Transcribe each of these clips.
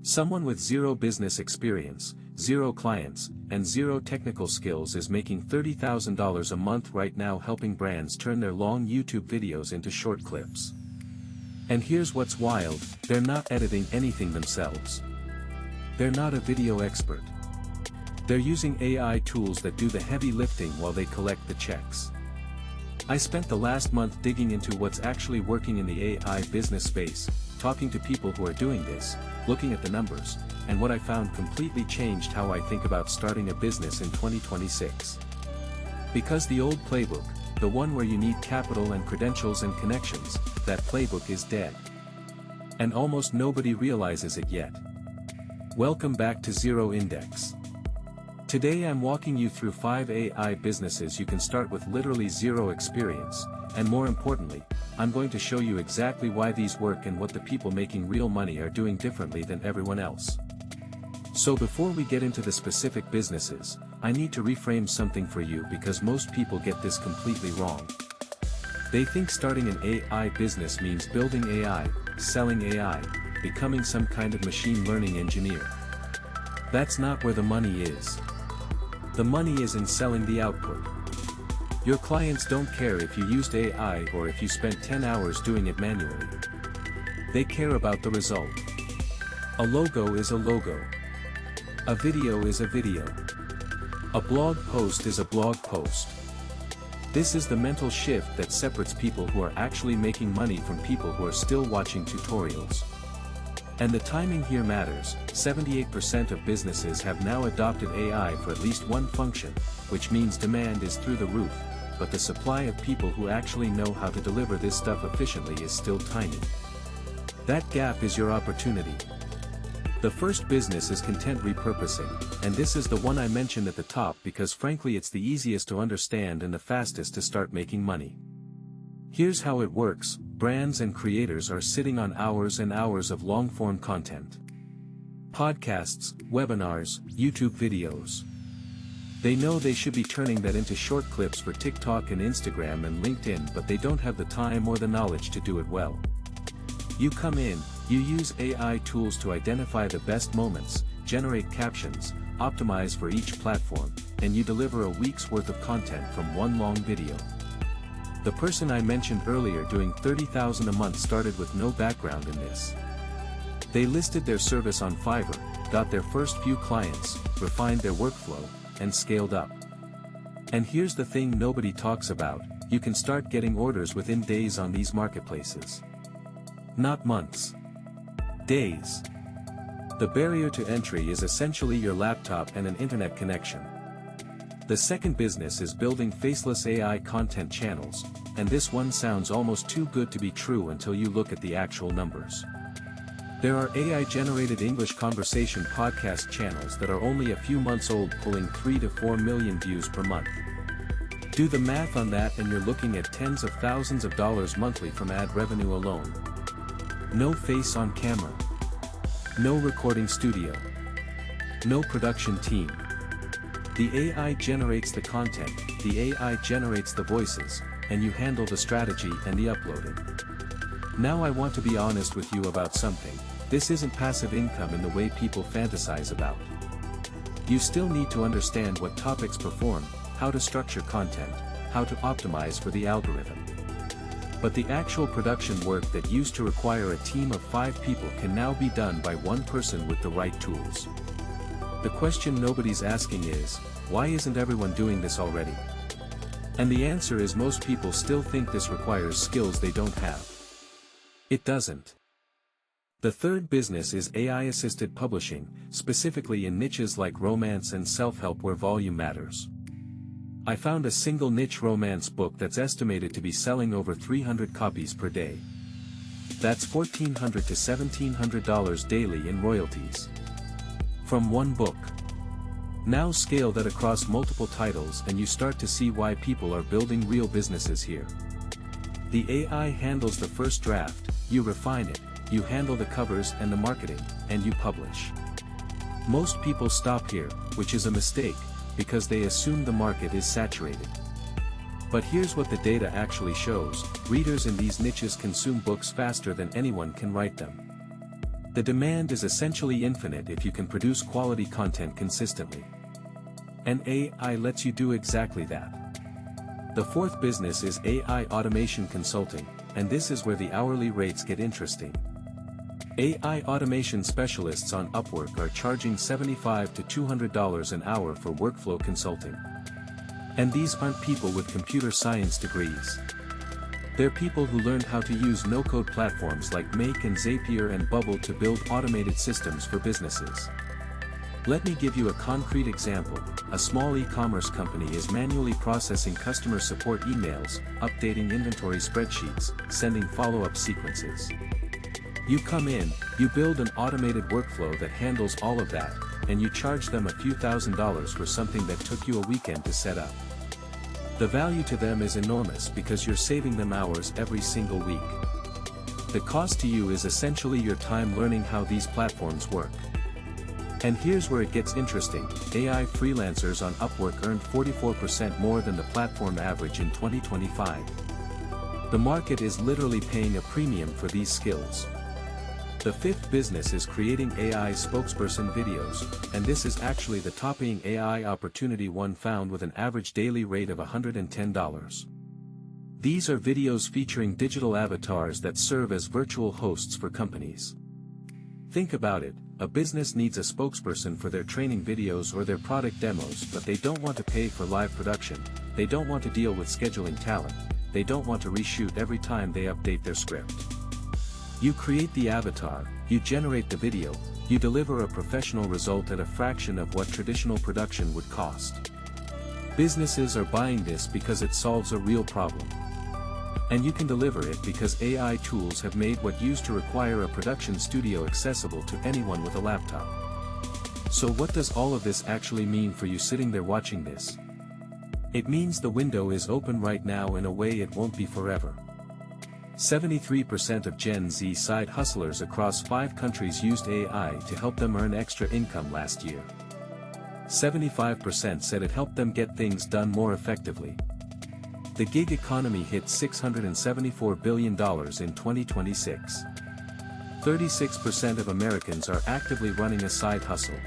Someone with zero business experience, zero clients, and zero technical skills is making $30,000 a month right now helping brands turn their long YouTube videos into short clips. And here's what's wild, they're not editing anything themselves. They're not a video expert. They're using AI tools that do the heavy lifting while they collect the checks. I spent the last month digging into what's actually working in the AI business space, talking to people who are doing this, looking at the numbers, and what I found completely changed how I think about starting a business in 2026. Because the old playbook, the one where you need capital and credentials and connections, that playbook is dead. And almost nobody realizes it yet. Welcome back to Zero Index. Today I'm walking you through 5 AI businesses you can start with literally zero experience, and more importantly, I'm going to show you exactly why these work and what the people making real money are doing differently than everyone else. So before we get into the specific businesses, I need to reframe something for you because most people get this completely wrong. They think starting an AI business means building AI, selling AI, becoming some kind of machine learning engineer. That's not where the money is. The money is in selling the output. Your clients don't care if you used AI or if you spent 10 hours doing it manually. They care about the result. A logo is a logo. A video is a video. A blog post is a blog post. This is the mental shift that separates people who are actually making money from people who are still watching tutorials. And the timing here matters. 78% of businesses have now adopted AI for at least one function, which means demand is through the roof, but the supply of people who actually know how to deliver this stuff efficiently is still tiny. That gap is your opportunity. The first business is content repurposing, and this is the one I mentioned at the top because frankly it's the easiest to understand and the fastest to start making money. Here's how it works. Brands and creators are sitting on hours and hours of long-form content. Podcasts, webinars, YouTube videos. They know they should be turning that into short clips for TikTok and Instagram and LinkedIn, but they don't have the time or the knowledge to do it well. You come in, you use AI tools to identify the best moments, generate captions, optimize for each platform, and you deliver a week's worth of content from one long video. The person I mentioned earlier doing $30,000 a month started with no background in this. They listed their service on Fiverr, got their first few clients, refined their workflow, and scaled up. And here's the thing nobody talks about, you can start getting orders within days on these marketplaces. Not months. Days. The barrier to entry is essentially your laptop and an internet connection. The second business is building faceless AI content channels, and this one sounds almost too good to be true until you look at the actual numbers. There are AI-generated English conversation podcast channels that are only a few months old pulling 3 to 4 million views per month. Do the math on that and you're looking at tens of thousands of dollars monthly from ad revenue alone. No face on camera. No recording studio. No production team. The AI generates the content, the AI generates the voices, and you handle the strategy and the uploading. Now I want to be honest with you about something, this isn't passive income in the way people fantasize about. You still need to understand what topics perform, how to structure content, how to optimize for the algorithm. But the actual production work that used to require a team of 5 people can now be done by one person with the right tools. The question nobody's asking is, why isn't everyone doing this already? And the answer is most people still think this requires skills they don't have. It doesn't. The third business is AI-assisted publishing, specifically in niches like romance and self-help where volume matters. I found a single niche romance book that's estimated to be selling over 300 copies per day. That's $1,400 to $1,700 daily in royalties. From one book. Now scale that across multiple titles and you start to see why people are building real businesses here. The AI handles the first draft, you refine it, you handle the covers and the marketing, and you publish. Most people stop here, which is a mistake, because they assume the market is saturated. But here's what the data actually shows, readers in these niches consume books faster than anyone can write them. The demand is essentially infinite if you can produce quality content consistently. And AI lets you do exactly that. The fourth business is AI automation consulting, and this is where the hourly rates get interesting. AI automation specialists on Upwork are charging $75 to $200 an hour for workflow consulting. And these aren't people with computer science degrees. They're people who learned how to use no-code platforms like Make and Zapier and Bubble to build automated systems for businesses. Let me give you a concrete example. A small e-commerce company is manually processing customer support emails, updating inventory spreadsheets, sending follow-up sequences. You come in, you build an automated workflow that handles all of that, and you charge them a few $1,000s for something that took you a weekend to set up. The value to them is enormous because you're saving them hours every single week. The cost to you is essentially your time learning how these platforms work. And here's where it gets interesting. AI freelancers on Upwork earned 44% more than the platform average in 2025. The market is literally paying a premium for these skills. The fifth business is creating AI spokesperson videos, and this is actually the top-paying AI opportunity one found with an average daily rate of $110. These are videos featuring digital avatars that serve as virtual hosts for companies. Think about it, a business needs a spokesperson for their training videos or their product demos, but they don't want to pay for live production, they don't want to deal with scheduling talent, they don't want to reshoot every time they update their script. You create the avatar, you generate the video, you deliver a professional result at a fraction of what traditional production would cost. Businesses are buying this because it solves a real problem. And you can deliver it because AI tools have made what used to require a production studio accessible to anyone with a laptop. So what does all of this actually mean for you sitting there watching this? It means the window is open right now in a way it won't be forever. 73% of Gen Z side hustlers across 5 countries used AI to help them earn extra income last year. 75% said it helped them get things done more effectively. The gig economy hit $674 billion in 2026. 36% of Americans are actively running a side hustle.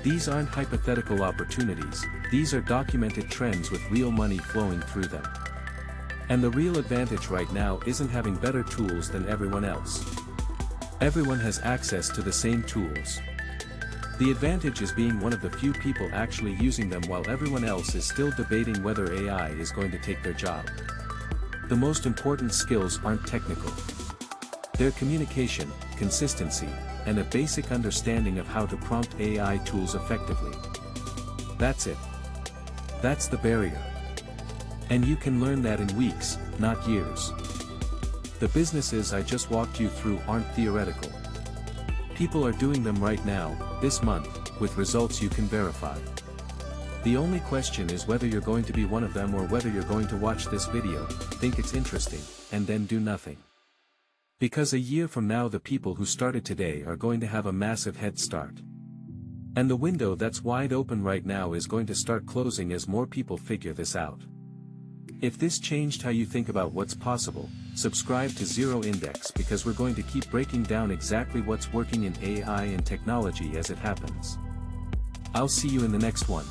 These aren't hypothetical opportunities, these are documented trends with real money flowing through them. And the real advantage right now isn't having better tools than everyone else. Everyone has access to the same tools. The advantage is being one of the few people actually using them while everyone else is still debating whether AI is going to take their job. The most important skills aren't technical. They're communication, consistency, and a basic understanding of how to prompt AI tools effectively. That's it. That's the barrier. And you can learn that in weeks, not years. The businesses I just walked you through aren't theoretical. People are doing them right now, this month, with results you can verify. The only question is whether you're going to be one of them or whether you're going to watch this video, think it's interesting, and then do nothing. Because a year from now the people who started today are going to have a massive head start. And the window that's wide open right now is going to start closing as more people figure this out. If this changed how you think about what's possible, subscribe to Zero Index because we're going to keep breaking down exactly what's working in AI and technology as it happens. I'll see you in the next one.